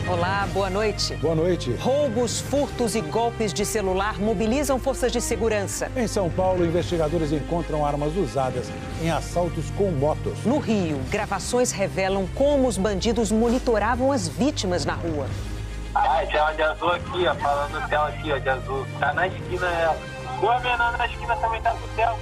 Olá, boa noite. Boa noite. Roubos, furtos e golpes de celular mobilizam forças de segurança. Em São Paulo, investigadores encontram armas usadas em assaltos com motos. No Rio, gravações revelam como os bandidos monitoravam as vítimas na rua. Tela de azul aqui, ó, falando tela aqui, ó, de azul. Tá na esquina ela. Rua menor na esquina também tá com tela.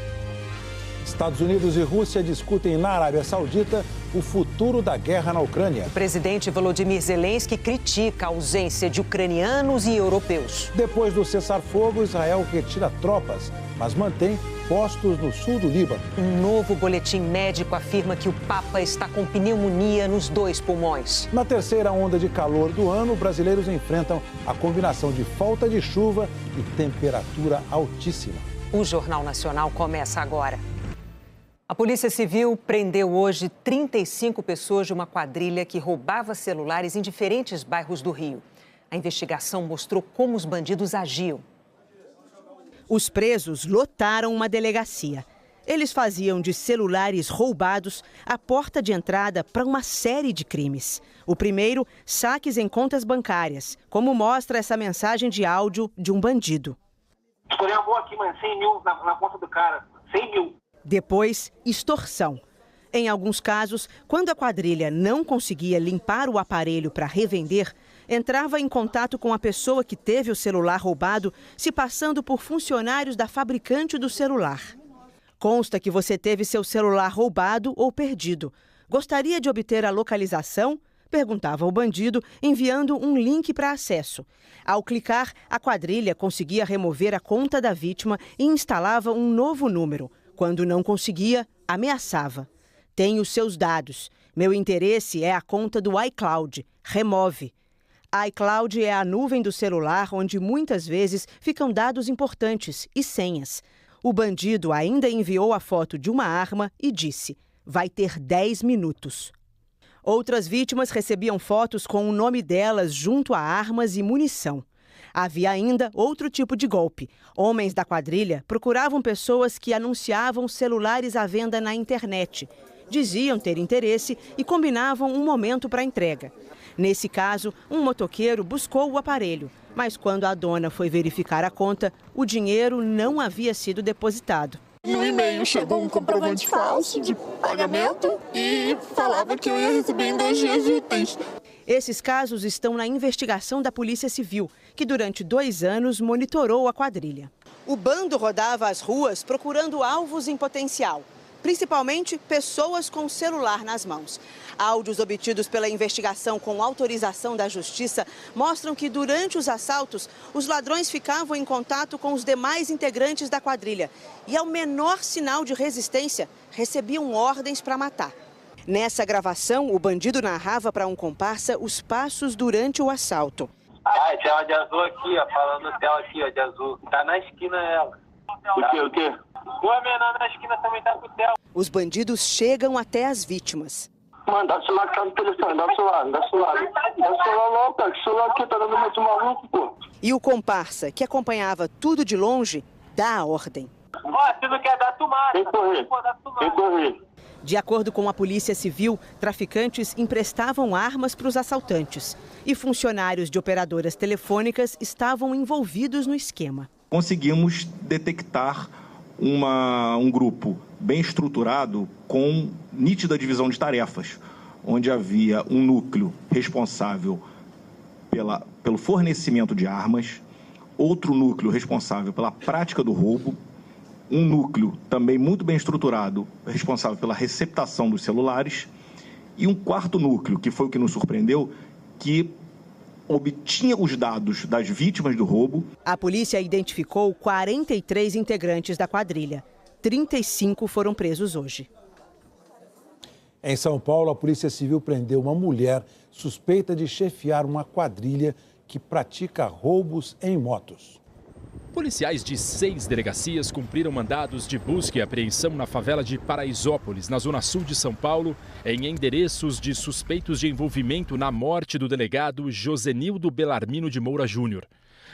Estados Unidos e Rússia discutem na Arábia Saudita o futuro da guerra na Ucrânia. O presidente Volodymyr Zelensky critica a ausência de ucranianos e europeus. Depois do cessar-fogo, Israel retira tropas, mas mantém postos no sul do Líbano. Um novo boletim médico afirma que o Papa está com pneumonia nos 2 pulmões. Na terceira onda de calor do ano, brasileiros enfrentam a combinação de falta de chuva e temperatura altíssima. O Jornal Nacional começa agora. A Polícia Civil prendeu hoje 35 pessoas de uma quadrilha que roubava celulares em diferentes bairros do Rio. A investigação mostrou como os bandidos agiam. Os presos lotaram uma delegacia. Eles faziam de celulares roubados a porta de entrada para uma série de crimes. O primeiro, saques em contas bancárias, como mostra essa mensagem de áudio de um bandido. Escolhi uma boa aqui, mano, 100 mil na conta do cara, 100 mil. Depois, extorsão. Em alguns casos, quando a quadrilha não conseguia limpar o aparelho para revender, entrava em contato com a pessoa que teve o celular roubado, se passando por funcionários da fabricante do celular. Consta que você teve seu celular roubado ou perdido. Gostaria de obter a localização? Perguntava o bandido, enviando um link para acesso. Ao clicar, a quadrilha conseguia remover a conta da vítima e instalava um novo número. Quando não conseguia, ameaçava. Tenho seus dados. Meu interesse é a conta do iCloud. Remove. iCloud é a nuvem do celular onde muitas vezes ficam dados importantes e senhas. O bandido ainda enviou a foto de uma arma e disse: vai ter 10 minutos. Outras vítimas recebiam fotos com o nome delas junto a armas e munição. Havia ainda outro tipo de golpe. Homens da quadrilha procuravam pessoas que anunciavam celulares à venda na internet. Diziam ter interesse e combinavam um momento para entrega. Nesse caso, um motoqueiro buscou o aparelho, mas quando a dona foi verificar a conta, o dinheiro não havia sido depositado. No e-mail chegou um comprovante falso de pagamento e falava que eu ia receber em 2 dias úteis. Esses casos estão na investigação da Polícia Civil, que durante 2 anos monitorou a quadrilha. O bando rodava as ruas procurando alvos em potencial, principalmente pessoas com celular nas mãos. Áudios obtidos pela investigação com autorização da Justiça mostram que durante os assaltos, os ladrões ficavam em contato com os demais integrantes da quadrilha e, ao menor sinal de resistência, recebiam ordens para matar. Nessa gravação, o bandido narrava para um comparsa os passos durante o assalto. Tela de azul aqui, ó, falando tela aqui, ó, de azul. Tá na esquina ela. O quê? Rua menor na esquina também tá com tela. Os bandidos chegam até as vítimas. Mano, dá o celular que tá no telefone, dá o celular. Dá o celular não, cara, que o celular aqui tá dando muito maluco, pô. E o comparsa, que acompanhava tudo de longe, dá a ordem. Ó, se não quer dar, tu mata. Vem correr. De acordo com a Polícia Civil, traficantes emprestavam armas para os assaltantes e funcionários de operadoras telefônicas estavam envolvidos no esquema. Conseguimos detectar um grupo bem estruturado com nítida divisão de tarefas, onde havia um núcleo responsável pelo fornecimento de armas, outro núcleo responsável pela prática do roubo, um núcleo também muito bem estruturado, responsável pela receptação dos celulares, e um quarto núcleo, que foi o que nos surpreendeu, que obtinha os dados das vítimas do roubo. A polícia identificou 43 integrantes da quadrilha. 35 foram presos hoje. Em São Paulo, a Polícia Civil prendeu uma mulher suspeita de chefiar uma quadrilha que pratica roubos em motos. Policiais de 6 delegacias cumpriram mandados de busca e apreensão na favela de Paraisópolis, na zona sul de São Paulo, em endereços de suspeitos de envolvimento na morte do delegado Josenildo Belarmino de Moura Júnior.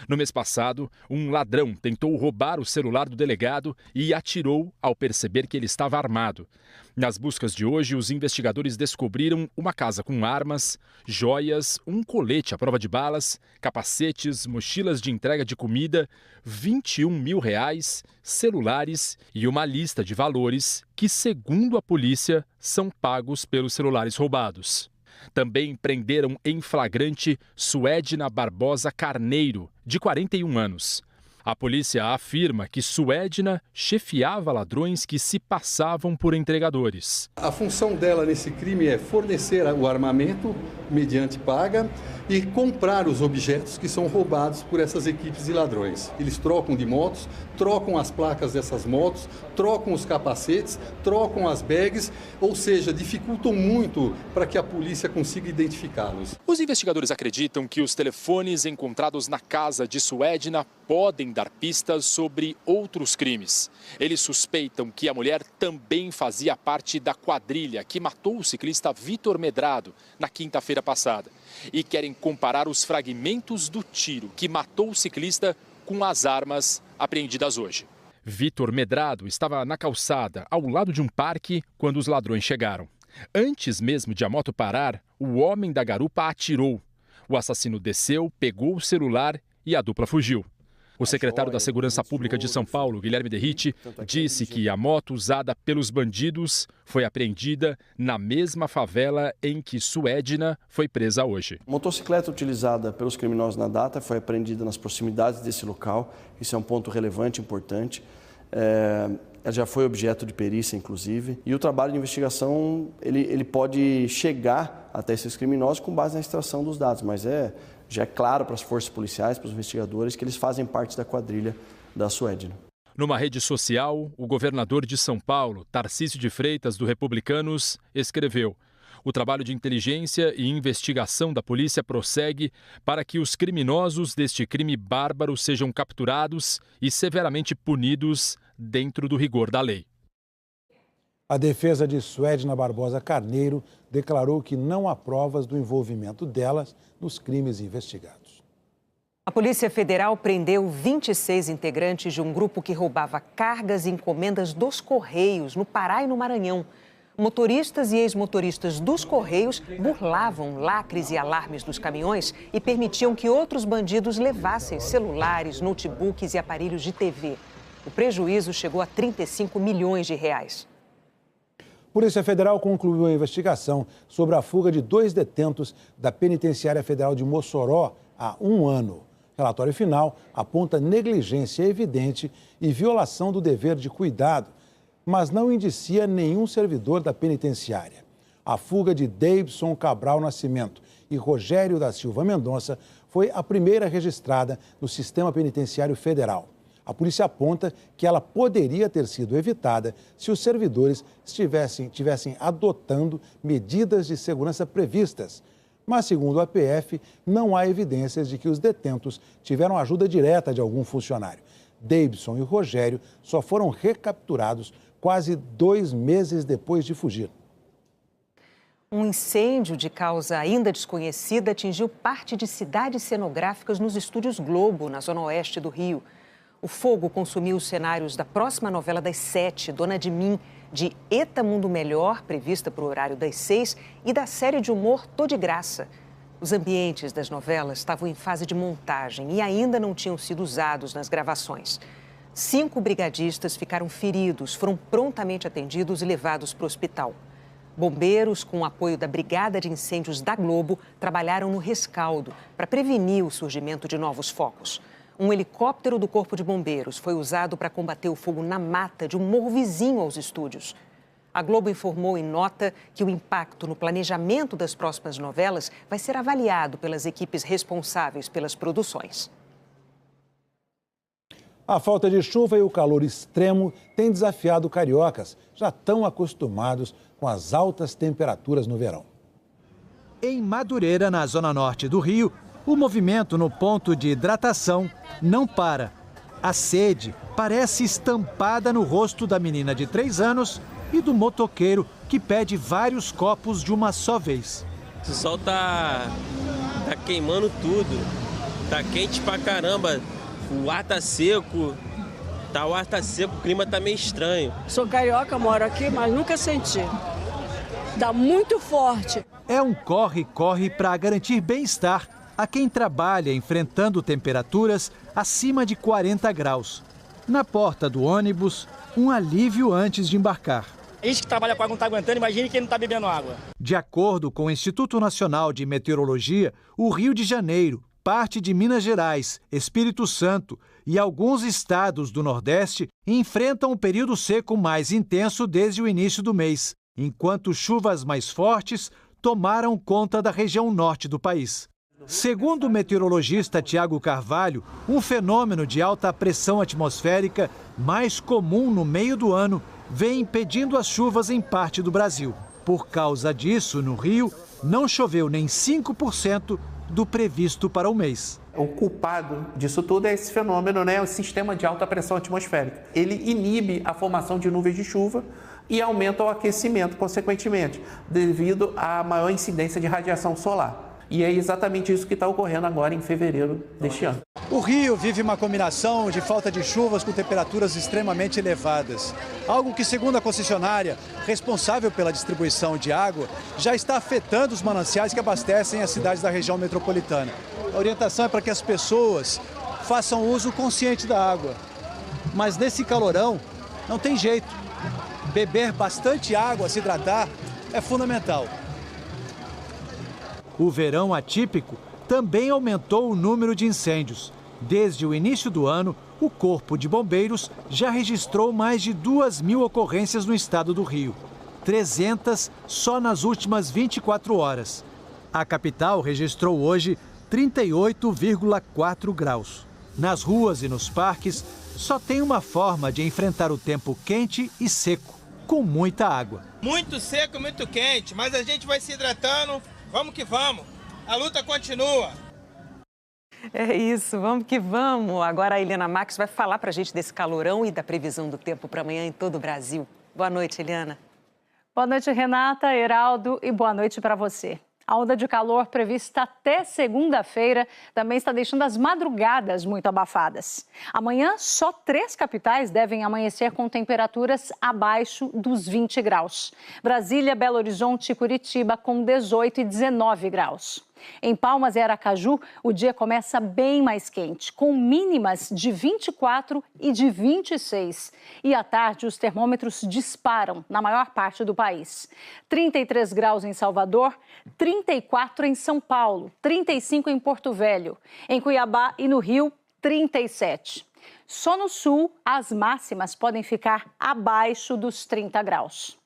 No mês passado, um ladrão tentou roubar o celular do delegado e atirou ao perceber que ele estava armado. Nas buscas de hoje, os investigadores descobriram uma casa com armas, joias, um colete à prova de balas, capacetes, mochilas de entrega de comida, R$21 mil, celulares e uma lista de valores que, segundo a polícia, são pagos pelos celulares roubados. Também prenderam em flagrante Suedna Barbosa Carneiro, de 41 anos. A polícia afirma que Suedna chefiava ladrões que se passavam por entregadores. A função dela nesse crime é fornecer o armamento mediante paga e comprar os objetos que são roubados por essas equipes de ladrões. Eles trocam de motos, trocam as placas dessas motos, trocam os capacetes, trocam as bags, ou seja, dificultam muito para que a polícia consiga identificá-los. Os investigadores acreditam que os telefones encontrados na casa de Suedna podem dar pistas sobre outros crimes. Eles suspeitam que a mulher também fazia parte da quadrilha que matou o ciclista Vitor Medrado na quinta-feira passada e querem comparar os fragmentos do tiro que matou o ciclista com as armas apreendidas hoje. Vitor Medrado estava na calçada, ao lado de um parque, quando os ladrões chegaram. Antes mesmo de a moto parar, o homem da garupa atirou. O assassino desceu, pegou o celular e a dupla fugiu. O secretário da Segurança Pública de São Paulo, Guilherme Derrite, disse que a moto usada pelos bandidos foi apreendida na mesma favela em que Suedna foi presa hoje. A motocicleta utilizada pelos criminosos na data foi apreendida nas proximidades desse local. Isso é um ponto relevante, importante. Ela já foi objeto de perícia, inclusive. E o trabalho de investigação ele pode chegar até esses criminosos com base na extração dos dados, mas já é claro para as forças policiais, para os investigadores, que eles fazem parte da quadrilha da Suedna. Numa rede social, o governador de São Paulo, Tarcísio de Freitas, do Republicanos, escreveu: o trabalho de inteligência e investigação da polícia prossegue para que os criminosos deste crime bárbaro sejam capturados e severamente punidos dentro do rigor da lei. A defesa de Suedna Barbosa Carneiro declarou que não há provas do envolvimento delas nos crimes investigados. A Polícia Federal prendeu 26 integrantes de um grupo que roubava cargas e encomendas dos Correios, no Pará e no Maranhão. Motoristas e ex-motoristas dos Correios burlavam lacres e alarmes dos caminhões e permitiam que outros bandidos levassem celulares, notebooks e aparelhos de TV. O prejuízo chegou a R$35 milhões. A Polícia Federal concluiu a investigação sobre a fuga de 2 detentos da Penitenciária Federal de Mossoró há 1 ano. O relatório final aponta negligência evidente e violação do dever de cuidado, mas não indicia nenhum servidor da penitenciária. A fuga de Deibson Cabral Nascimento e Rogério da Silva Mendonça foi a primeira registrada no Sistema Penitenciário Federal. A polícia aponta que ela poderia ter sido evitada se os servidores tivessem adotando medidas de segurança previstas. Mas, segundo a PF, não há evidências de que os detentos tiveram ajuda direta de algum funcionário. Deibson e Rogério só foram recapturados quase 2 meses depois de fugir. Um incêndio de causa ainda desconhecida atingiu parte de cidades cenográficas nos estúdios Globo, na zona oeste do Rio. O fogo consumiu os cenários da próxima novela das 7, Dona de Mim, de Eta Mundo Melhor, prevista para o horário das 6, e da série de humor Tô de Graça. Os ambientes das novelas estavam em fase de montagem e ainda não tinham sido usados nas gravações. 5 brigadistas ficaram feridos, foram prontamente atendidos e levados para o hospital. Bombeiros, com o apoio da Brigada de Incêndios da Globo, trabalharam no rescaldo para prevenir o surgimento de novos focos. Um helicóptero do Corpo de Bombeiros foi usado para combater o fogo na mata de um morro vizinho aos estúdios. A Globo informou em nota que o impacto no planejamento das próximas novelas vai ser avaliado pelas equipes responsáveis pelas produções. A falta de chuva e o calor extremo têm desafiado cariocas, já tão acostumados com as altas temperaturas no verão. Em Madureira, na zona norte do Rio, o movimento no ponto de hidratação não para. A sede parece estampada no rosto da menina de 3 anos e do motoqueiro que pede vários copos de uma só vez. O sol tá queimando tudo. Tá quente pra caramba, o ar tá seco, o ar tá seco, o clima tá meio estranho. Sou carioca, moro aqui, mas nunca senti. Dá muito forte. É um corre-corre para garantir bem-estar a quem trabalha enfrentando temperaturas acima de 40 graus. Na porta do ônibus, um alívio antes de embarcar. A gente que trabalha com água não está aguentando, imagine quem não está bebendo água. De acordo com o Instituto Nacional de Meteorologia, o Rio de Janeiro, parte de Minas Gerais, Espírito Santo e alguns estados do Nordeste enfrentam um período seco mais intenso desde o início do mês, enquanto chuvas mais fortes tomaram conta da região norte do país. Segundo o meteorologista Tiago Carvalho, um fenômeno de alta pressão atmosférica mais comum no meio do ano vem impedindo as chuvas em parte do Brasil. Por causa disso, no Rio, não choveu nem 5% do previsto para o mês. O culpado disso tudo é esse fenômeno, né? O sistema de alta pressão atmosférica. Ele inibe a formação de nuvens de chuva e aumenta o aquecimento, consequentemente, devido à maior incidência de radiação solar. E é exatamente isso que está ocorrendo agora em fevereiro deste ano. O Rio vive uma combinação de falta de chuvas com temperaturas extremamente elevadas. Algo que, segundo a concessionária responsável pela distribuição de água, já está afetando os mananciais que abastecem as cidades da região metropolitana. A orientação é para que as pessoas façam uso consciente da água. Mas nesse calorão, não tem jeito. Beber bastante água, se hidratar, é fundamental. O verão atípico também aumentou o número de incêndios. Desde o início do ano, o Corpo de Bombeiros já registrou mais de 2.000 ocorrências no estado do Rio. 300 só nas últimas 24 horas. A capital registrou hoje 38,4 graus. Nas ruas e nos parques, só tem uma forma de enfrentar o tempo quente e seco, com muita água. Muito seco, muito quente, mas a gente vai se hidratando. Vamos que vamos, a luta continua. É isso, vamos que vamos. Agora a Eliana Marques vai falar para a gente desse calorão e da previsão do tempo para amanhã em todo o Brasil. Boa noite, Eliana. Boa noite, Renata, Heraldo, e boa noite para você. A onda de calor prevista até segunda-feira também está deixando as madrugadas muito abafadas. Amanhã, só 3 capitais devem amanhecer com temperaturas abaixo dos 20 graus. Brasília, Belo Horizonte e Curitiba com 18 e 19 graus. Em Palmas e Aracaju, o dia começa bem mais quente, com mínimas de 24 e de 26. E à tarde, os termômetros disparam na maior parte do país. 33 graus em Salvador, 34 em São Paulo, 35 em Porto Velho. Em Cuiabá e no Rio, 37. Só no sul, as máximas podem ficar abaixo dos 30 graus.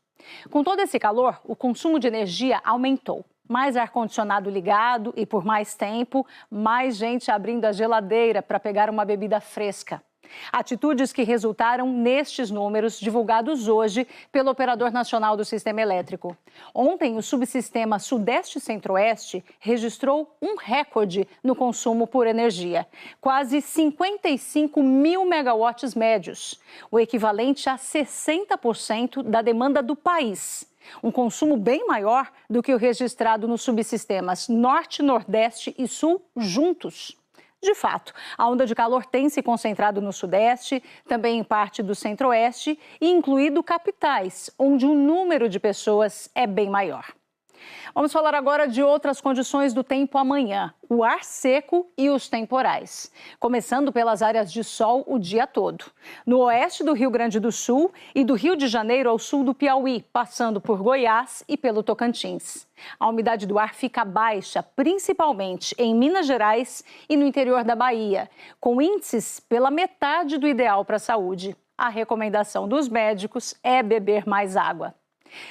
Com todo esse calor, o consumo de energia aumentou. Mais ar-condicionado ligado e por mais tempo, mais gente abrindo a geladeira para pegar uma bebida fresca. Atitudes que resultaram nestes números divulgados hoje pelo Operador Nacional do Sistema Elétrico. Ontem, o subsistema Sudeste-Centro-Oeste registrou um recorde no consumo por energia. Quase 55 mil megawatts médios, o equivalente a 60% da demanda do país. Um consumo bem maior do que o registrado nos subsistemas Norte, Nordeste e Sul juntos. De fato, a onda de calor tem se concentrado no Sudeste, também em parte do Centro-Oeste e incluído capitais, onde o número de pessoas é bem maior. Vamos falar agora de outras condições do tempo amanhã, o ar seco e os temporais. Começando pelas áreas de sol o dia todo. No oeste do Rio Grande do Sul e do Rio de Janeiro ao sul do Piauí, passando por Goiás e pelo Tocantins. A umidade do ar fica baixa, principalmente em Minas Gerais e no interior da Bahia, com índices pela metade do ideal para a saúde. A recomendação dos médicos é beber mais água.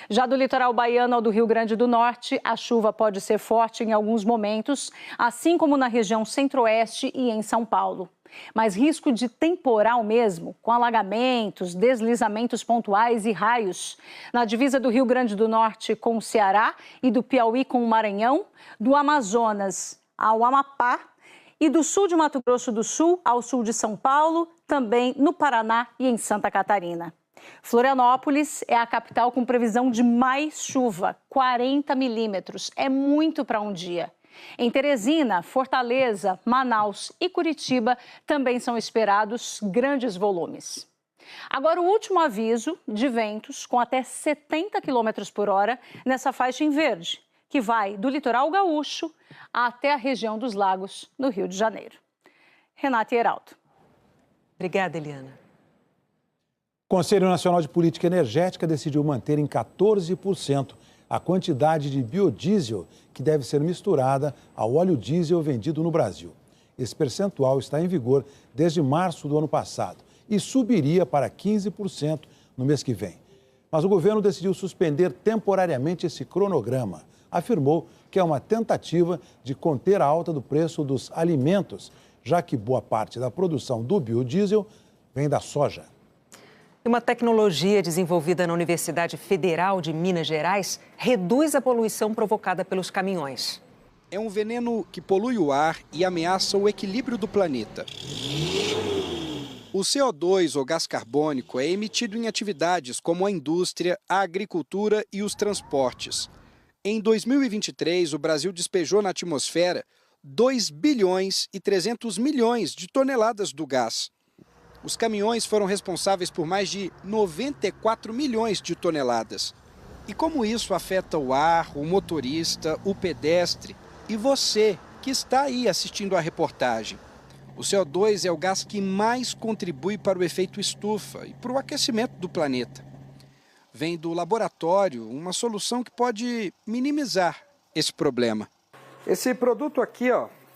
Já do litoral baiano ao do Rio Grande do Norte, a chuva pode ser forte em alguns momentos, assim como na região centro-oeste e em São Paulo. Mas risco de temporal mesmo, com alagamentos, deslizamentos pontuais e raios. Na divisa do Rio Grande do Norte com o Ceará e do Piauí com o Maranhão, do Amazonas ao Amapá e do sul de Mato Grosso do Sul ao sul de São Paulo, também no Paraná e em Santa Catarina. Florianópolis é a capital com previsão de mais chuva, 40 milímetros. É muito para um dia. Em Teresina, Fortaleza, Manaus e Curitiba também são esperados grandes volumes. Agora, o último aviso de ventos com até 70 km por hora nessa faixa em verde, que vai do litoral gaúcho até a região dos lagos, no Rio de Janeiro. Renata e Heraldo. Obrigada, Eliana. O Conselho Nacional de Política Energética decidiu manter em 14% a quantidade de biodiesel que deve ser misturada ao óleo diesel vendido no Brasil. Esse percentual está em vigor desde março do ano passado e subiria para 15% no mês que vem. Mas o governo decidiu suspender temporariamente esse cronograma. Afirmou que é uma tentativa de conter a alta do preço dos alimentos, já que boa parte da produção do biodiesel vem da soja. Uma tecnologia desenvolvida na Universidade Federal de Minas Gerais reduz a poluição provocada pelos caminhões. É um veneno que polui o ar e ameaça o equilíbrio do planeta. O CO2, ou gás carbônico, é emitido em atividades como a indústria, a agricultura e os transportes. Em 2023, o Brasil despejou na atmosfera 2 bilhões e 300 milhões de toneladas do gás. Os caminhões foram responsáveis por mais de 94 milhões de toneladas. E como isso afeta o ar, o motorista, o pedestre e você que está aí assistindo à reportagem? O CO2 é o gás que mais contribui para o efeito estufa e para o aquecimento do planeta. Vem do laboratório uma solução que pode minimizar esse problema. Esse produto aqui,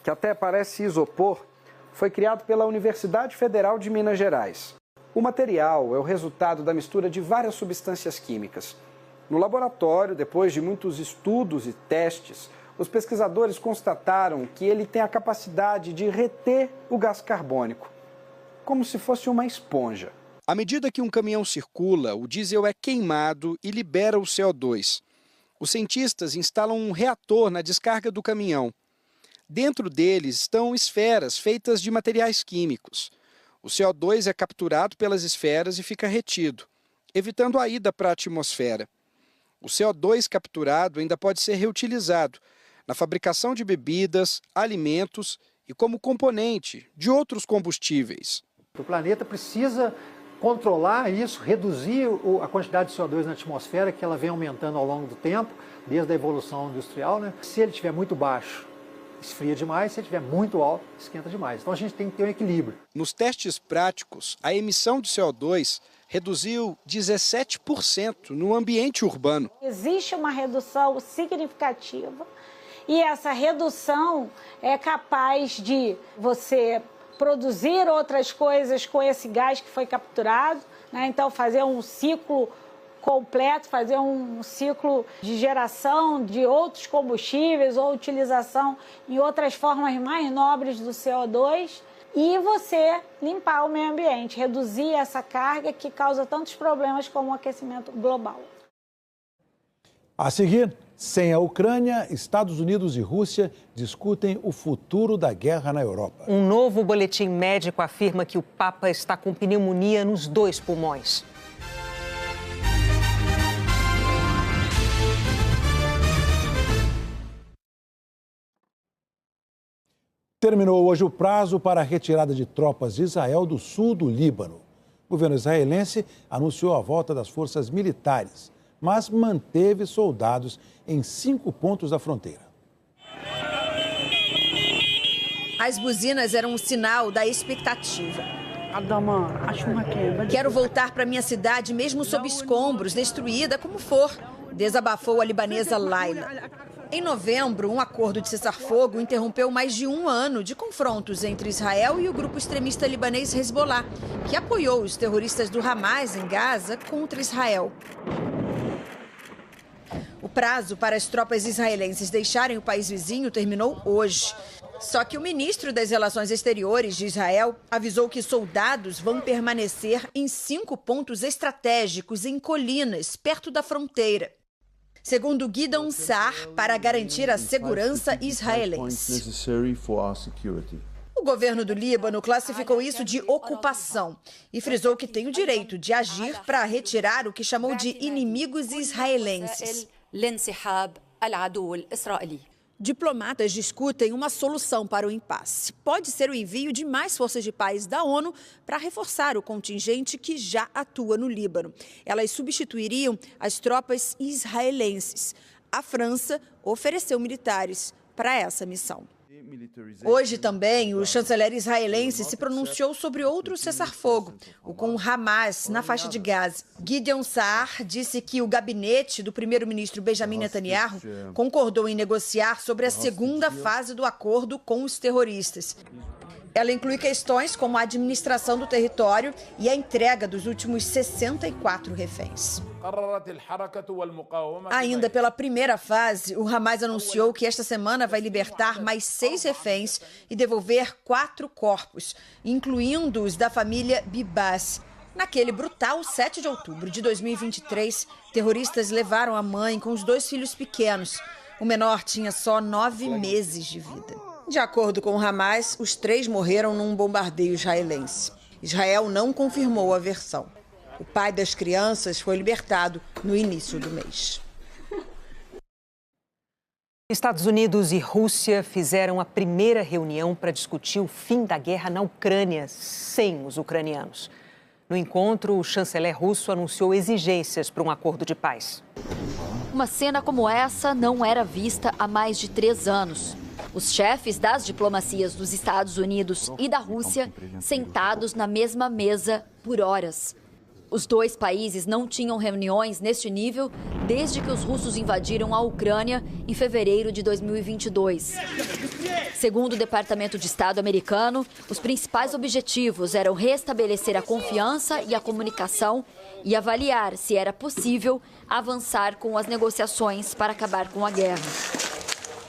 que até parece isopor, foi criado pela Universidade Federal de Minas Gerais. O material é o resultado da mistura de várias substâncias químicas. No laboratório, depois de muitos estudos e testes, os pesquisadores constataram que ele tem a capacidade de reter o gás carbônico, como se fosse uma esponja. À medida que um caminhão circula, o diesel é queimado e libera o CO2. Os cientistas instalam um reator na descarga do caminhão. Dentro deles estão esferas feitas de materiais químicos. O CO2 é capturado pelas esferas e fica retido, evitando a ida para a atmosfera. O CO2 capturado ainda pode ser reutilizado na fabricação de bebidas, alimentos e como componente de outros combustíveis. O planeta precisa controlar isso, reduzir a quantidade de CO2 na atmosfera, que ela vem aumentando ao longo do tempo, desde a evolução industrial, né? Se ele estiver muito baixo, esfria demais, se ele estiver muito alto, esquenta demais. Então a gente tem que ter um equilíbrio. Nos testes práticos, a emissão de CO2 reduziu 17% no ambiente urbano. Existe uma redução significativa e essa redução é capaz de você produzir outras coisas com esse gás que foi capturado, né? Então fazer um ciclo completo, fazer um ciclo de geração de outros combustíveis ou utilização em outras formas mais nobres do CO2 e você limpar o meio ambiente, reduzir essa carga que causa tantos problemas como o aquecimento global. A seguir, sem a Ucrânia, Estados Unidos e Rússia discutem o futuro da guerra na Europa. Um novo boletim médico afirma que o Papa está com pneumonia nos 2 pulmões. Terminou hoje o prazo para a retirada de tropas de Israel do sul do Líbano. O governo israelense anunciou a volta das forças militares, mas manteve soldados em 5 pontos da fronteira. As buzinas eram um sinal da expectativa. Quero voltar para minha cidade, mesmo sob escombros, destruída como for, desabafou a libanesa Laila. Em novembro, um acordo de cessar-fogo interrompeu mais de 1 ano de confrontos entre Israel e o grupo extremista libanês Hezbollah, que apoiou os terroristas do Hamas em Gaza contra Israel. O prazo para as tropas israelenses deixarem o país vizinho terminou hoje. Só que o ministro das Relações Exteriores de Israel avisou que soldados vão permanecer em 5 pontos estratégicos em colinas, perto da fronteira. Segundo Gideon Sa'ar, para garantir a segurança israelense. O governo do Líbano classificou isso de ocupação e frisou que tem o direito de agir para retirar o que chamou de inimigos israelenses. Diplomatas discutem uma solução para o impasse. Pode ser o envio de mais forças de paz da ONU para reforçar o contingente que já atua no Líbano. Elas substituiriam as tropas israelenses. A França ofereceu militares para essa missão. Hoje também, o chanceler israelense se pronunciou sobre outro cessar-fogo, o com o Hamas na faixa de Gaza. Gideon Saar disse que o gabinete do primeiro-ministro Benjamin Netanyahu concordou em negociar sobre a segunda fase do acordo com os terroristas. Ela inclui questões como a administração do território e a entrega dos últimos 64 reféns. Ainda pela primeira fase, o Hamas anunciou que esta semana vai libertar mais 6 reféns e devolver 4 corpos, incluindo os da família Bibas. Naquele brutal 7 de outubro de 2023, terroristas levaram a mãe com os 2 filhos pequenos. O menor tinha só 9 meses de vida. De acordo com o Hamas, os 3 morreram num bombardeio israelense. Israel não confirmou a versão. O pai das crianças foi libertado no início do mês. Estados Unidos e Rússia fizeram a primeira reunião para discutir o fim da guerra na Ucrânia, sem os ucranianos. No encontro, o chanceler russo anunciou exigências para um acordo de paz. Uma cena como essa não era vista há mais de 3 anos. Os chefes das diplomacias dos Estados Unidos e da Rússia sentados na mesma mesa por horas. Os 2 países não tinham reuniões neste nível desde que os russos invadiram a Ucrânia em fevereiro de 2022. Segundo o Departamento de Estado americano, os principais objetivos eram restabelecer a confiança e a comunicação e avaliar se era possível avançar com as negociações para acabar com a guerra.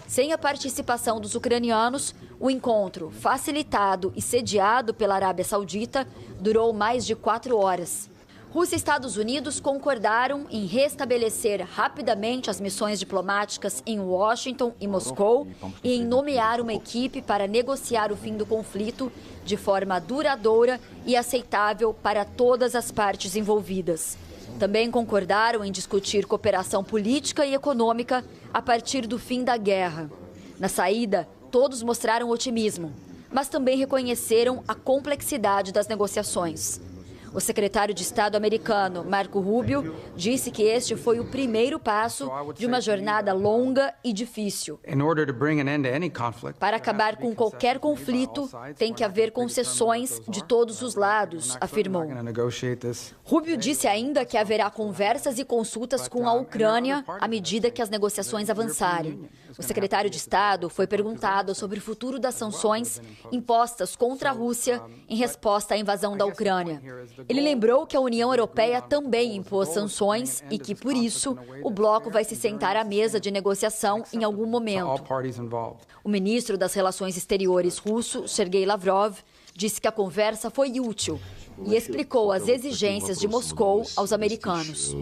Sem a participação dos ucranianos, o encontro, facilitado e sediado pela Arábia Saudita, durou mais de 4 horas. Rússia e Estados Unidos concordaram em restabelecer rapidamente as missões diplomáticas em Washington e Moscou e em nomear uma equipe para negociar o fim do conflito de forma duradoura e aceitável para todas as partes envolvidas. Também concordaram em discutir cooperação política e econômica a partir do fim da guerra. Na saída, todos mostraram otimismo, mas também reconheceram a complexidade das negociações. O secretário de Estado americano, Marco Rubio, disse que este foi o primeiro passo de uma jornada longa e difícil. Para acabar com qualquer conflito, tem que haver concessões de todos os lados, afirmou. Rubio disse ainda que haverá conversas e consultas com a Ucrânia à medida que as negociações avançarem. O secretário de Estado foi perguntado sobre o futuro das sanções impostas contra a Rússia em resposta à invasão da Ucrânia. Ele lembrou que a União Europeia também impôs sanções e que, por isso, o bloco vai se sentar à mesa de negociação em algum momento. O ministro das Relações Exteriores russo, Sergei Lavrov, disse que a conversa foi útil e explicou as exigências de Moscou aos americanos.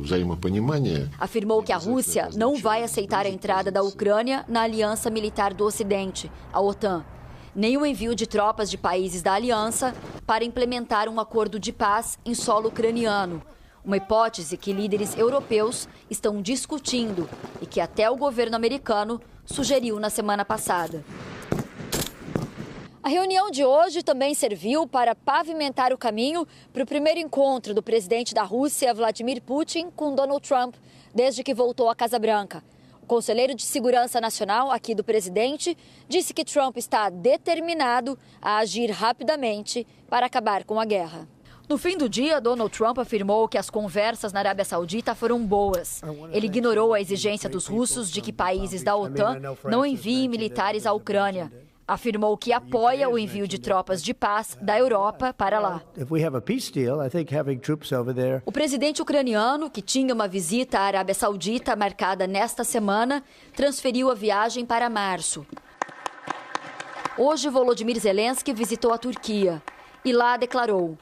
Afirmou que a Rússia não vai aceitar a entrada da Ucrânia na Aliança Militar do Ocidente, a OTAN, nem o envio de tropas de países da aliança para implementar um acordo de paz em solo ucraniano, uma hipótese que líderes europeus estão discutindo e que até o governo americano sugeriu na semana passada. A reunião de hoje também serviu para pavimentar o caminho para o primeiro encontro do presidente da Rússia, Vladimir Putin, com Donald Trump, desde que voltou à Casa Branca. O conselheiro de Segurança Nacional aqui do presidente disse que Trump está determinado a agir rapidamente para acabar com a guerra. No fim do dia, Donald Trump afirmou que as conversas na Arábia Saudita foram boas. Ele ignorou a exigência dos russos de que países da OTAN não enviem militares à Ucrânia. Afirmou que apoia o envio de tropas de paz da Europa para lá. O presidente ucraniano, que tinha uma visita à Arábia Saudita marcada nesta semana, transferiu a viagem para março. Hoje, Volodymyr Zelensky visitou a Turquia e lá declarou: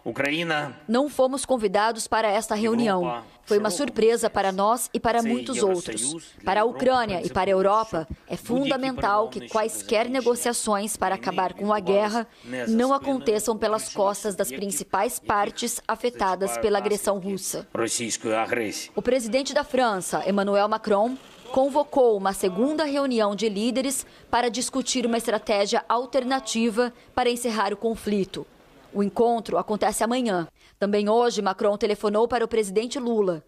"Não fomos convidados para esta reunião. Foi uma surpresa para nós e para muitos outros. Para a Ucrânia e para a Europa, é fundamental que quaisquer negociações para acabar com a guerra não aconteçam pelas costas das principais partes afetadas pela agressão russa." O presidente da França, Emmanuel Macron, convocou uma segunda reunião de líderes para discutir uma estratégia alternativa para encerrar o conflito. O encontro acontece amanhã. Também hoje, Macron telefonou para o presidente Lula.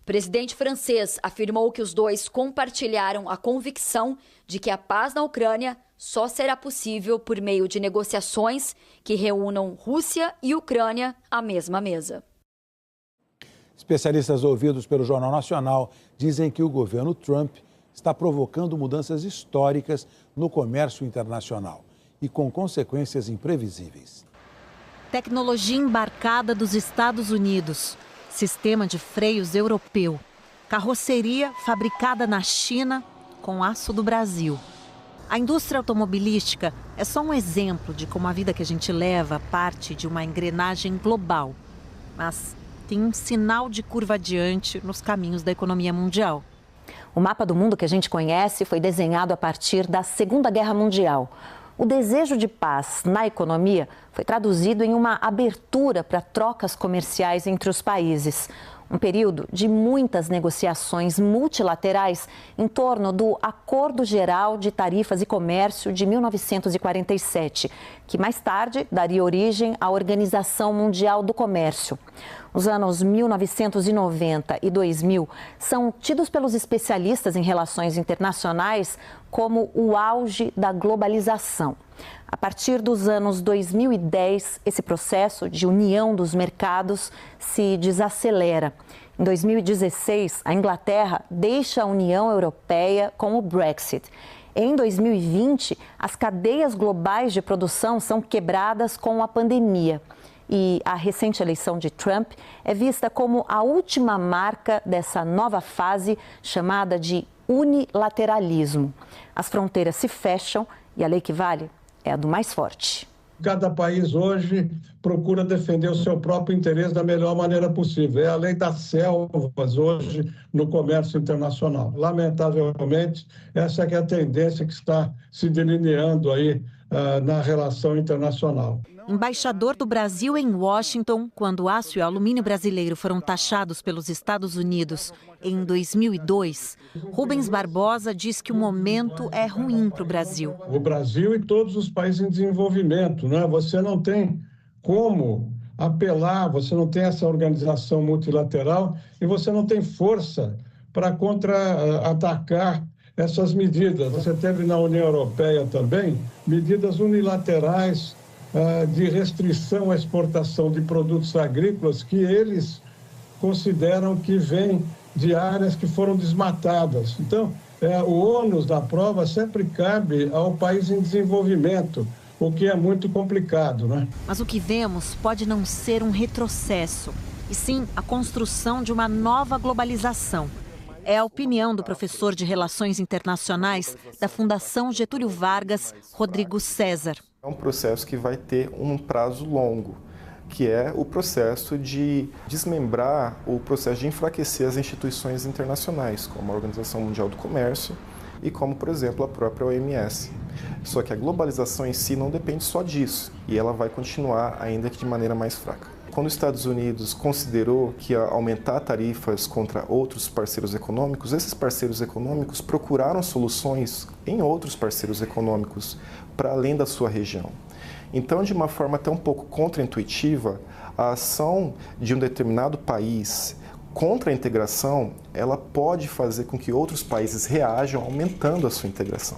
O presidente francês afirmou que os dois compartilharam a convicção de que a paz na Ucrânia só será possível por meio de negociações que reúnam Rússia e Ucrânia à mesma mesa. Especialistas ouvidos pelo Jornal Nacional dizem que o governo Trump está provocando mudanças históricas no comércio internacional e com consequências imprevisíveis. Tecnologia embarcada dos Estados Unidos, sistema de freios europeu, carroceria fabricada na China com aço do Brasil. A indústria automobilística é só um exemplo de como a vida que a gente leva parte de uma engrenagem global. Mas tem um sinal de curva adiante nos caminhos da economia mundial. O mapa do mundo que a gente conhece foi desenhado a partir da Segunda Guerra Mundial. O desejo de paz na economia foi traduzido em uma abertura para trocas comerciais entre os países. Um período de muitas negociações multilaterais em torno do Acordo Geral de Tarifas e Comércio de 1947, que mais tarde daria origem à Organização Mundial do Comércio. Os anos 1990 e 2000 são tidos pelos especialistas em relações internacionais como o auge da globalização. A partir dos anos 2010, esse processo de união dos mercados se desacelera. Em 2016, a Inglaterra deixa a União Europeia com o Brexit. Em 2020, as cadeias globais de produção são quebradas com a pandemia. E a recente eleição de Trump é vista como a última marca dessa nova fase chamada de unilateralismo. As fronteiras se fecham e a lei que vale é a do mais forte. Cada país hoje procura defender o seu próprio interesse da melhor maneira possível. É a lei das selvas hoje no comércio internacional. Lamentavelmente, essa é a tendência que está se delineando aí na relação internacional. Embaixador do Brasil em Washington, quando o aço e o alumínio brasileiro foram taxados pelos Estados Unidos em 2002, Rubens Barbosa diz que o momento é ruim para o Brasil. O Brasil e todos os países em desenvolvimento, né? Você não tem como apelar, você não tem essa organização multilateral e você não tem força para contra-atacar essas medidas. Você teve na União Europeia também medidas unilaterais de restrição à exportação de produtos agrícolas que eles consideram que vêm de áreas que foram desmatadas. Então, o ônus da prova sempre cabe ao país em desenvolvimento, o que é muito complicado, né? Mas o que vemos pode não ser um retrocesso, e sim a construção de uma nova globalização. É a opinião do professor de Relações Internacionais da Fundação Getúlio Vargas, Rodrigo César. É um processo que vai ter um prazo longo, que é o processo de desmembrar, o processo de enfraquecer as instituições internacionais, como a Organização Mundial do Comércio e como, por exemplo, a própria OMS. Só que a globalização em si não depende só disso, e ela vai continuar ainda que de maneira mais fraca. Quando os Estados Unidos considerou que ia aumentar tarifas contra outros parceiros econômicos, esses parceiros econômicos procuraram soluções em outros parceiros econômicos para além da sua região. Então, de uma forma até um pouco contraintuitiva, a ação de um determinado país contra a integração, ela pode fazer com que outros países reajam, aumentando a sua integração.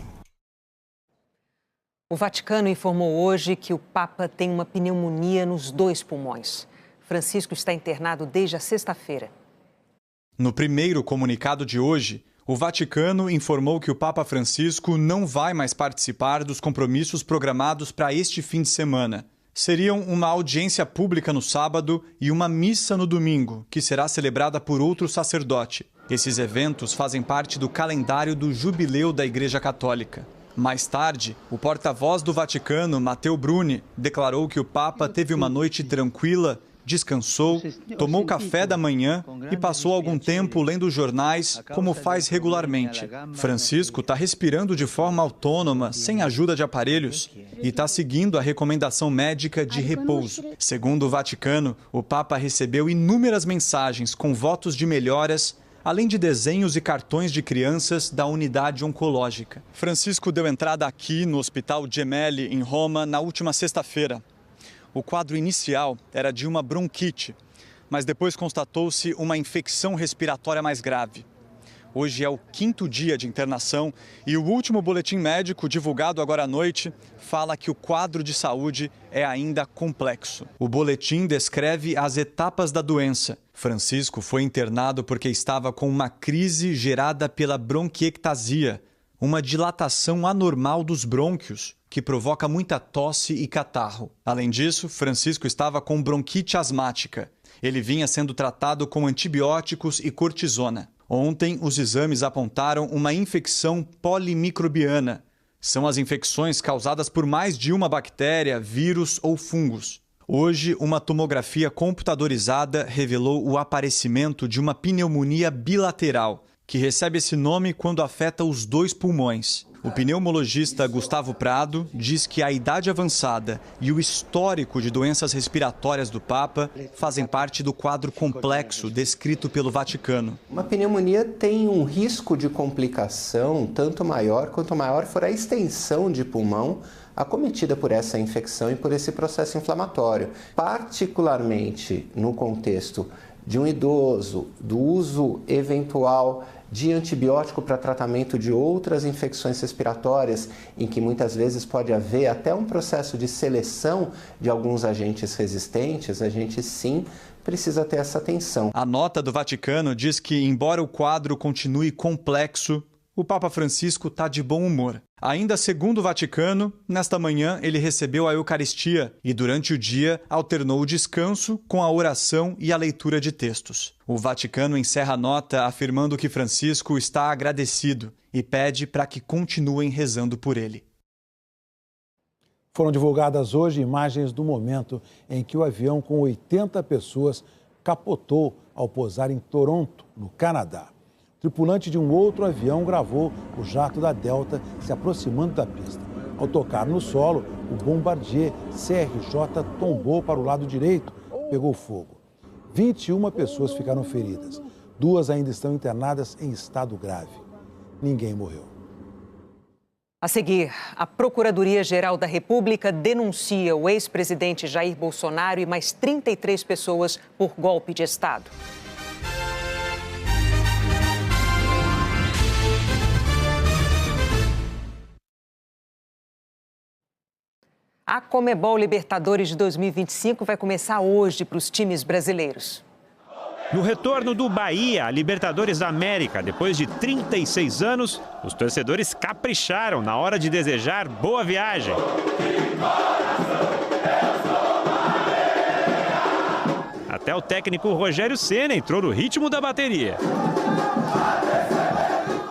O Vaticano informou hoje que o Papa tem uma pneumonia nos 2 pulmões. Francisco está internado desde a sexta-feira. No primeiro comunicado de hoje, o Vaticano informou que o Papa Francisco não vai mais participar dos compromissos programados para este fim de semana. Seriam uma audiência pública no sábado e uma missa no domingo, que será celebrada por outro sacerdote. Esses eventos fazem parte do calendário do Jubileu da Igreja Católica. Mais tarde, o porta-voz do Vaticano, Matteo Bruni, declarou que o Papa teve uma noite tranquila, descansou, tomou café da manhã e passou algum tempo lendo jornais, como faz regularmente. Francisco está respirando de forma autônoma, sem ajuda de aparelhos, e está seguindo a recomendação médica de repouso. Segundo o Vaticano, o Papa recebeu inúmeras mensagens com votos de melhoras, além de desenhos e cartões de crianças da unidade oncológica. Francisco deu entrada aqui no Hospital Gemelli, em Roma, na última sexta-feira. O quadro inicial era de uma bronquite, mas depois constatou-se uma infecção respiratória mais grave. Hoje é o 5º dia de internação e o último boletim médico, divulgado agora à noite, fala que o quadro de saúde é ainda complexo. O boletim descreve as etapas da doença. Francisco foi internado porque estava com uma crise gerada pela bronquiectasia, uma dilatação anormal dos brônquios, que provoca muita tosse e catarro. Além disso, Francisco estava com bronquite asmática. Ele vinha sendo tratado com antibióticos e cortisona. Ontem, os exames apontaram uma infecção polimicrobiana. São as infecções causadas por mais de uma bactéria, vírus ou fungos. Hoje, uma tomografia computadorizada revelou o aparecimento de uma pneumonia bilateral, que recebe esse nome quando afeta os 2 pulmões. O pneumologista Gustavo Prado diz que a idade avançada e o histórico de doenças respiratórias do Papa fazem parte do quadro complexo descrito pelo Vaticano. Uma pneumonia tem um risco de complicação tanto maior quanto maior for a extensão de pulmão acometida por essa infecção e por esse processo inflamatório. Particularmente no contexto de um idoso, do uso eventual de antibiótico para tratamento de outras infecções respiratórias, em que muitas vezes pode haver até um processo de seleção de alguns agentes resistentes, a gente sim precisa ter essa atenção. A nota do Vaticano diz que, embora o quadro continue complexo, o Papa Francisco está de bom humor. Ainda segundo o Vaticano, nesta manhã ele recebeu a Eucaristia e durante o dia alternou o descanso com a oração e a leitura de textos. O Vaticano encerra a nota afirmando que Francisco está agradecido e pede para que continuem rezando por ele. Foram divulgadas hoje imagens do momento em que o avião com 80 pessoas capotou ao pousar em Toronto, no Canadá. O tripulante de um outro avião gravou o jato da Delta se aproximando da pista. Ao tocar no solo, o Bombardier CRJ tombou para o lado direito, pegou fogo. 21 pessoas ficaram feridas. 2 ainda estão internadas em estado grave. Ninguém morreu. A seguir, a Procuradoria-Geral da República denuncia o ex-presidente Jair Bolsonaro e mais 33 pessoas por golpe de Estado. A Conmebol Libertadores de 2025 vai começar hoje para os times brasileiros. No retorno do Bahia à Libertadores da América, depois de 36 anos, os torcedores capricharam na hora de desejar boa viagem. Até o técnico Rogério Ceni entrou no ritmo da bateria.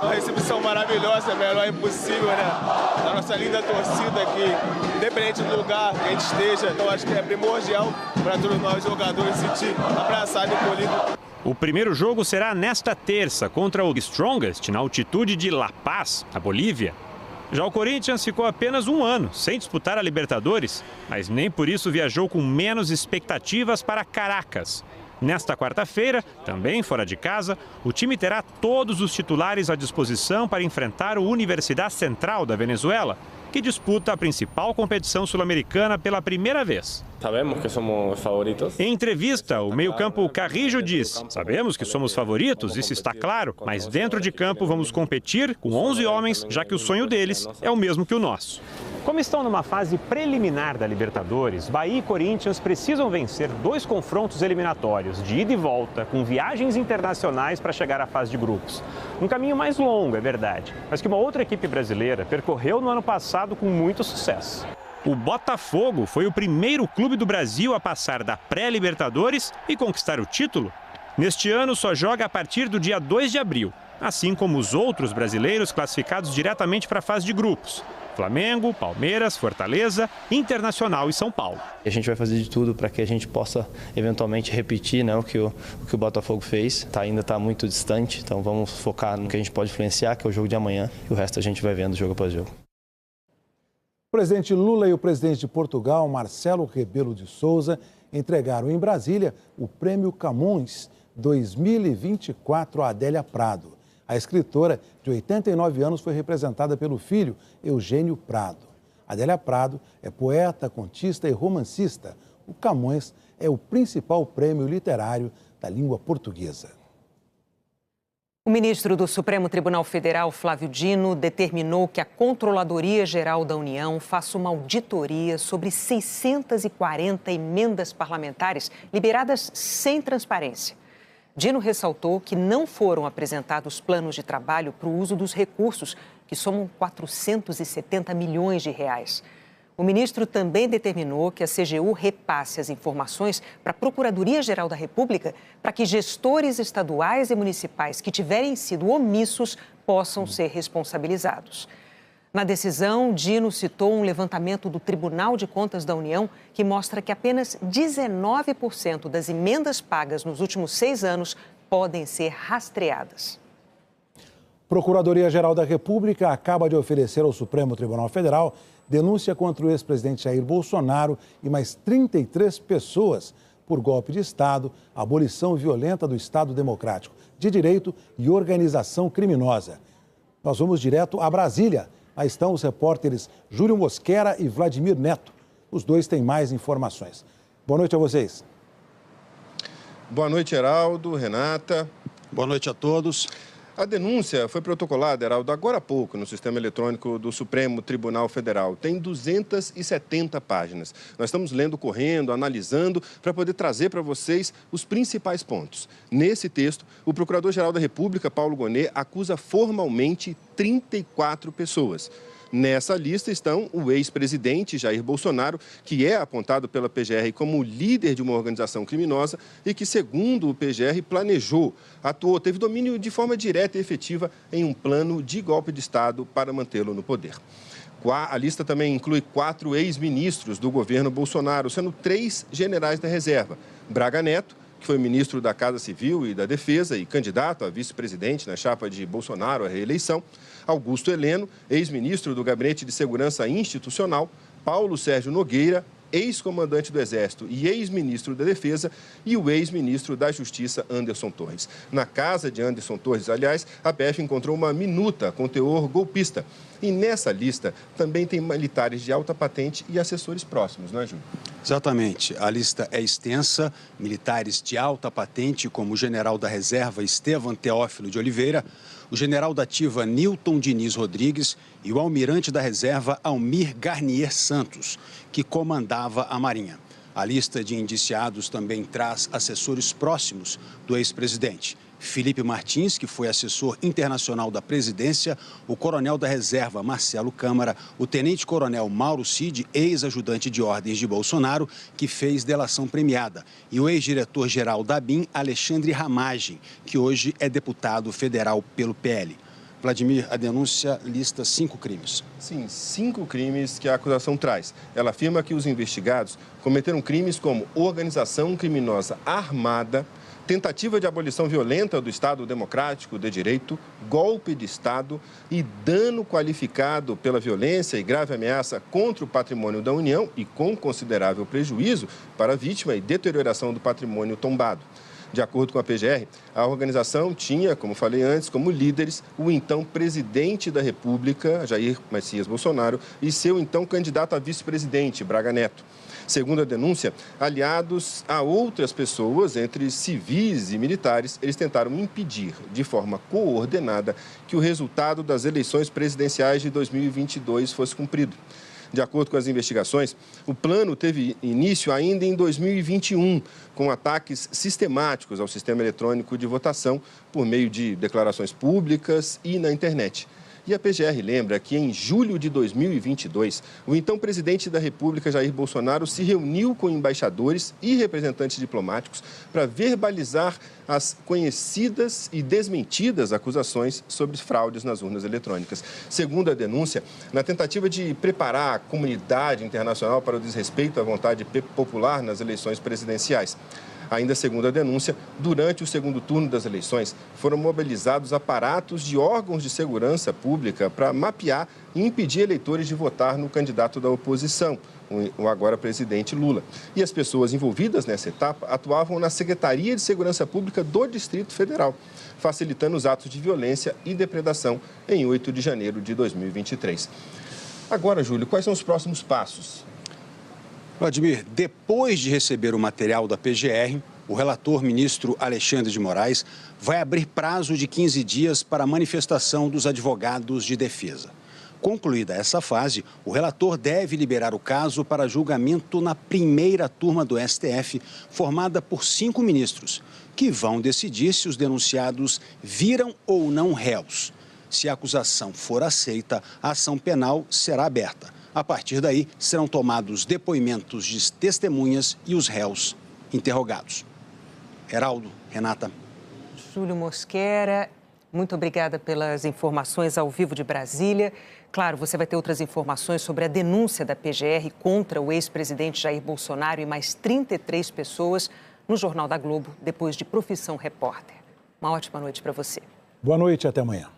Uma recepção maravilhosa, melhor impossível, né? A nossa linda torcida aqui, independente do lugar que a gente esteja, então acho que é primordial para todos nós jogadores sentir abraçado e acolhido. O primeiro jogo será nesta terça contra o Strongest, na altitude de La Paz, na Bolívia. Já o Corinthians ficou apenas um ano sem disputar a Libertadores, mas nem por isso viajou com menos expectativas para Caracas. Nesta quarta-feira, também fora de casa, o time terá todos os titulares à disposição para enfrentar o Universidad Central da Venezuela, que disputa a principal competição sul-americana pela primeira vez. Sabemos que somos favoritos. Em entrevista, o meio-campo Carrillo diz: sabemos que somos favoritos, isso está claro, mas dentro de campo vamos competir com 11 homens, já que o sonho deles é o mesmo que o nosso. Como estão numa fase preliminar da Libertadores, Bahia e Corinthians precisam vencer 2 confrontos eliminatórios de ida e volta, com viagens internacionais para chegar à fase de grupos. Um caminho mais longo, é verdade, mas que uma outra equipe brasileira percorreu no ano passado com muito sucesso. O Botafogo foi o primeiro clube do Brasil a passar da pré-Libertadores e conquistar o título. Neste ano só joga a partir do dia 2 de abril, assim como os outros brasileiros classificados diretamente para a fase de grupos: Flamengo, Palmeiras, Fortaleza, Internacional e São Paulo. A gente vai fazer de tudo para que a gente possa eventualmente repetir, né, o que o Botafogo fez. Ainda está muito distante, então vamos focar no que a gente pode influenciar, que é o jogo de amanhã, e o resto a gente vai vendo jogo após jogo. O presidente Lula e o presidente de Portugal, Marcelo Rebelo de Sousa, entregaram em Brasília o Prêmio Camões 2024 a Adélia Prado. A escritora, de 89 anos, foi representada pelo filho, Eugênio Prado. Adélia Prado é poeta, contista e romancista. O Camões é o principal prêmio literário da língua portuguesa. O ministro do Supremo Tribunal Federal, Flávio Dino, determinou que a Controladoria Geral da União faça uma auditoria sobre 640 emendas parlamentares liberadas sem transparência. Dino ressaltou que não foram apresentados planos de trabalho para o uso dos recursos, que somam 470 milhões de reais. O ministro também determinou que a CGU repasse as informações para a Procuradoria-Geral da República para que gestores estaduais e municipais que tiverem sido omissos possam ser responsabilizados. Na decisão, Dino citou um levantamento do Tribunal de Contas da União que mostra que apenas 19% das emendas pagas nos últimos 6 anos podem ser rastreadas. Procuradoria-Geral da República acaba de oferecer ao Supremo Tribunal Federal denúncia contra o ex-presidente Jair Bolsonaro e mais 33 pessoas por golpe de Estado, abolição violenta do Estado Democrático de Direito e organização criminosa. Nós vamos direto a Brasília. Lá estão os repórteres Júlio Mosquera e Vladimir Neto. Os dois têm mais informações. Boa noite a vocês. Boa noite, Heraldo, Renata. Boa noite a todos. A denúncia foi protocolada, Heraldo, agora há pouco no sistema eletrônico do Supremo Tribunal Federal. Tem 270 páginas. Nós estamos lendo, correndo, analisando, para poder trazer para vocês os principais pontos. Nesse texto, o Procurador-Geral da República, Paulo Gonet, acusa formalmente 34 pessoas. Nessa lista estão o ex-presidente Jair Bolsonaro, que é apontado pela PGR como líder de uma organização criminosa e que, segundo o PGR, planejou, atuou, teve domínio de forma direta e efetiva em um plano de golpe de Estado para mantê-lo no poder. A lista também inclui 4 ex-ministros do governo Bolsonaro, sendo 3 generais da reserva. Braga Neto, que foi ministro da Casa Civil e da Defesa e candidato a vice-presidente na chapa de Bolsonaro à reeleição. Augusto Heleno, ex-ministro do Gabinete de Segurança Institucional. Paulo Sérgio Nogueira, ex-comandante do Exército e ex-ministro da Defesa, e o ex-ministro da Justiça, Anderson Torres. Na casa de Anderson Torres, aliás, a PF encontrou uma minuta com teor golpista. E nessa lista também tem militares de alta patente e assessores próximos, não é, Júlio? Exatamente. A lista é extensa. Militares de alta patente, como o general da reserva Estevam Teófilo de Oliveira, o general da ativa Nilton Diniz Rodrigues e o almirante da reserva Almir Garnier Santos, que comandava a Marinha. A lista de indiciados também traz assessores próximos do ex-presidente. Felipe Martins, que foi assessor internacional da presidência, o coronel da reserva Marcelo Câmara, o tenente-coronel Mauro Cid, ex-ajudante de ordens de Bolsonaro, que fez delação premiada, e o ex-diretor-geral da ABIN, Alexandre Ramagem, que hoje é deputado federal pelo PL. Vladimir, a denúncia lista 5 crimes. Sim, 5 crimes que a acusação traz. Ela afirma que os investigados cometeram crimes como organização criminosa armada, tentativa de abolição violenta do Estado Democrático de Direito, golpe de Estado e dano qualificado pela violência e grave ameaça contra o patrimônio da União e com considerável prejuízo para a vítima e deterioração do patrimônio tombado. De acordo com a PGR, a organização tinha, como falei antes, como líderes o então presidente da República, Jair Messias Bolsonaro, e seu então candidato a vice-presidente, Braga Neto. Segundo a denúncia, aliados a outras pessoas, entre civis e militares, eles tentaram impedir, de forma coordenada, que o resultado das eleições presidenciais de 2022 fosse cumprido. De acordo com as investigações, o plano teve início ainda em 2021, com ataques sistemáticos ao sistema eletrônico de votação por meio de declarações públicas e na internet. E a PGR lembra que em julho de 2022, o então presidente da República, Jair Bolsonaro, se reuniu com embaixadores e representantes diplomáticos para verbalizar as conhecidas e desmentidas acusações sobre fraudes nas urnas eletrônicas. Segundo a denúncia, na tentativa de preparar a comunidade internacional para o desrespeito à vontade popular nas eleições presidenciais, Ainda segundo a denúncia, durante o segundo turno das eleições, foram mobilizados aparatos de órgãos de segurança pública para mapear e impedir eleitores de votar no candidato da oposição, o agora presidente Lula. E as pessoas envolvidas nessa etapa atuavam na Secretaria de Segurança Pública do Distrito Federal, facilitando os atos de violência e depredação em 8 de janeiro de 2023. Agora, Júlio, quais são os próximos passos? Vladimir, depois de receber o material da PGR, o relator ministro Alexandre de Moraes vai abrir prazo de 15 dias para a manifestação dos advogados de defesa. Concluída essa fase, o relator deve liberar o caso para julgamento na primeira turma do STF, formada por 5 ministros, que vão decidir se os denunciados viram ou não réus. Se a acusação for aceita, a ação penal será aberta. A partir daí, serão tomados depoimentos de testemunhas e os réus interrogados. Heraldo, Renata. Júlio Mosquera, muito obrigada pelas informações ao vivo de Brasília. Claro, você vai ter outras informações sobre a denúncia da PGR contra o ex-presidente Jair Bolsonaro e mais 33 pessoas no Jornal da Globo, depois de Profissão Repórter. Uma ótima noite para você. Boa noite e até amanhã.